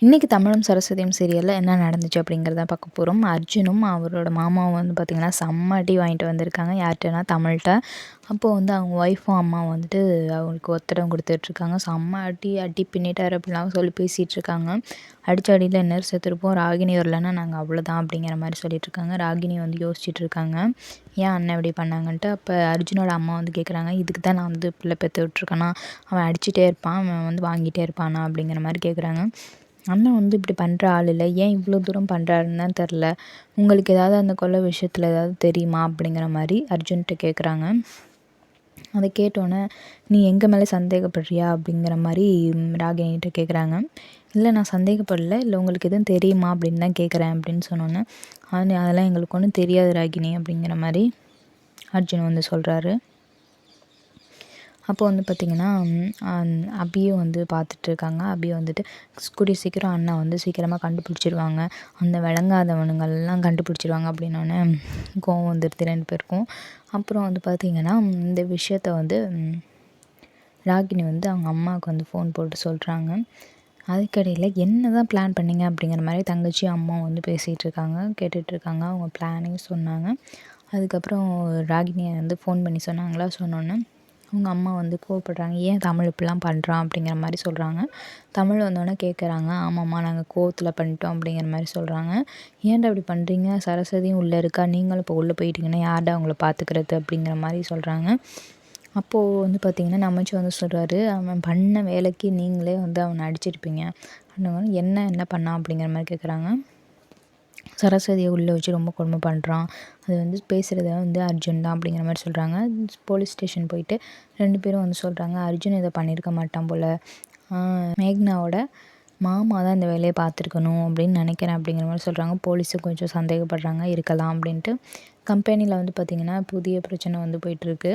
இன்றைக்கி தமிழும் சரஸ்வதியும் சீரியலில் என்ன நடந்துச்சு அப்படிங்கிறத பார்க்க போகிறோம். அர்ஜுனும் அவரோட மாமாவும் வந்து பார்த்திங்கன்னா செம்ம அடி வாங்கிட்டு வந்திருக்காங்க. யார்கிட்டனா தமிழ்கிட்ட. அப்போது வந்து அவங்க ஒய்ஃபும் அம்மாவும் வந்துட்டு அவங்களுக்கு ஒத்தடம் கொடுத்துட்ருக்காங்க. செம்ம அடி அடி பின்னிட்டார் அப்படிலாம் சொல்லி பேசிகிட்ருக்காங்க. அடித்த அடியில் என்ன செத்துருப்போம், ராகினி வரலன்னா நாங்கள் அவ்வளோதான் அப்படிங்கிற மாதிரி சொல்லிகிட்ருக்காங்க. ராகினி வந்து யோசிச்சுட்டு இருக்காங்க, ஏன் அண்ணன் இப்படி பண்ணாங்கன்ட்டு. அப்போ அர்ஜுனோட அம்மா வந்து கேட்குறாங்க, இதுக்கு தான் நான் வந்து பிள்ளை பெற்று விட்ருக்கேனா, அவன் அடிச்சுட்டே இருப்பான், அவன் வந்து வாங்கிட்டே இருப்பானா அப்படிங்கிற மாதிரி கேட்குறாங்க. அண்ணன் வந்து இப்படி பண்ணுற ஆள் இல்லை, ஏன் இவ்வளோ தூரம் பண்ணுறாருன்னு தான் தெரில, உங்களுக்கு ஏதாவது அந்த கொலை விஷயத்தில் ஏதாவது தெரியுமா அப்படிங்கிற மாதிரி அர்ஜுன்கிட்ட கேட்குறாங்க. அதை கேட்டோன்னே, நீ எங்கள் மேலே சந்தேகப்படுறியா அப்படிங்கிற மாதிரி ராகினிகிட்ட கேட்குறாங்க. இல்லை நான் சந்தேகப்படல, இல்லை உங்களுக்கு எதுவும் தெரியுமா அப்படின்னு தான் கேட்குறேன் அப்படின்னு சொன்னோன்னே, அதெல்லாம் எங்களுக்கு ஒன்றும் தெரியாது ராகினி அப்படிங்கிற மாதிரி அர்ஜுன் வந்து சொல்கிறாரு. அப்போ வந்து பார்த்திங்கன்னா அபியும் வந்து பார்த்துட்ருக்காங்க. அபி வந்துட்டு கூடிய சீக்கிரம் அண்ணா வந்து சீக்கிரமாக கண்டுபிடிச்சிருவாங்க, அந்த விளங்காதவனுங்கள்லாம் கண்டுபிடிச்சிருவாங்க அப்படின்னோடனே கோவம் வந்துடுது 2 பேருக்கும். அப்புறம் வந்து பார்த்திங்கன்னா இந்த விஷயத்த வந்து ராகினி வந்து அவங்க அம்மாவுக்கு வந்து ஃபோன் போட்டு சொல்கிறாங்க. அதுக்கடையில் என்ன தான் பிளான் பண்ணிங்க அப்படிங்கிற மாதிரி தங்கச்சி அம்மாவும் வந்து பேசிகிட்ருக்காங்க, கேட்டுட்ருக்காங்க. அவங்க பிளானையும் சொன்னாங்க. அதுக்கப்புறம் ராகினியை வந்து ஃபோன் பண்ணி சொன்னாங்களா, சொன்னோன்னே அவங்க அம்மா வந்து கோவப்படுறாங்க, ஏன் தமிழ் இப்படிலாம் பண்ணுறான் அப்படிங்கிற மாதிரி சொல்கிறாங்க. தமிழ் வந்தோடனே கேட்குறாங்க, ஆமாம்மா நாங்கள் கோவத்தில் பண்ணிட்டோம் அப்படிங்கிற மாதிரி சொல்கிறாங்க. ஏன்டா இப்படி பண்ணுறீங்க, சரஸ்வதியும் உள்ளே இருக்கா, நீங்களும் இப்போ உள்ளே போயிட்டீங்கன்னா யார்டா அவங்கள பார்த்துக்கிறது அப்படிங்கிற மாதிரி சொல்கிறாங்க. அப்போது வந்து பார்த்திங்கன்னா நமச்சி வந்து சொல்கிறாரு, அவன் பண்ண வேலைக்கு நீங்களே வந்து அவனை அடிச்சிருப்பீங்க அப்படின்னா, என்ன பண்ணான் அப்படிங்கிற மாதிரி கேட்குறாங்க. சரஸ்வதியை உள்ளே வச்சு ரொம்ப கொடுமை பண்ணுறான், அது வந்து பேசுகிறத வந்து அர்ஜுன் தான் அப்படிங்கிற மாதிரி சொல்கிறாங்க. போலீஸ் ஸ்டேஷன் போயிட்டு 2 பேரும் வந்து சொல்கிறாங்க, அர்ஜுன் இதை பண்ணியிருக்க மாட்டான் போல், மேக்னாவோட மாமா தான் இந்த வேலையை பார்த்துருக்கணும் அப்படின்னு நினைக்கிறேன் அப்படிங்கிற மாதிரி சொல்கிறாங்க. போலீஸும் கொஞ்சம் சந்தேகப்படுறாங்க, இருக்கலாம் அப்படின்ட்டு. கம்பெனியில் வந்து பார்த்திங்கன்னா புதிய பிரச்சனை வந்து போயிட்டுருக்கு.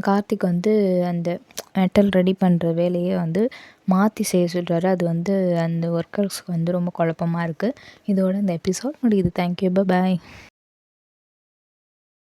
கார்த்திக் வந்து அந்த மெட்டல் ரெடி பண்ணுற வேலையை வந்து மாற்றி செய்ய சொல்கிறாரு. அது வந்து அந்த ஒர்க்கர்ஸ்க்கு வந்து ரொம்ப குழப்பமா இருக்குது. இதோட இந்த எபிசோட் முடியுது. தேங்க்யூ, பாய்.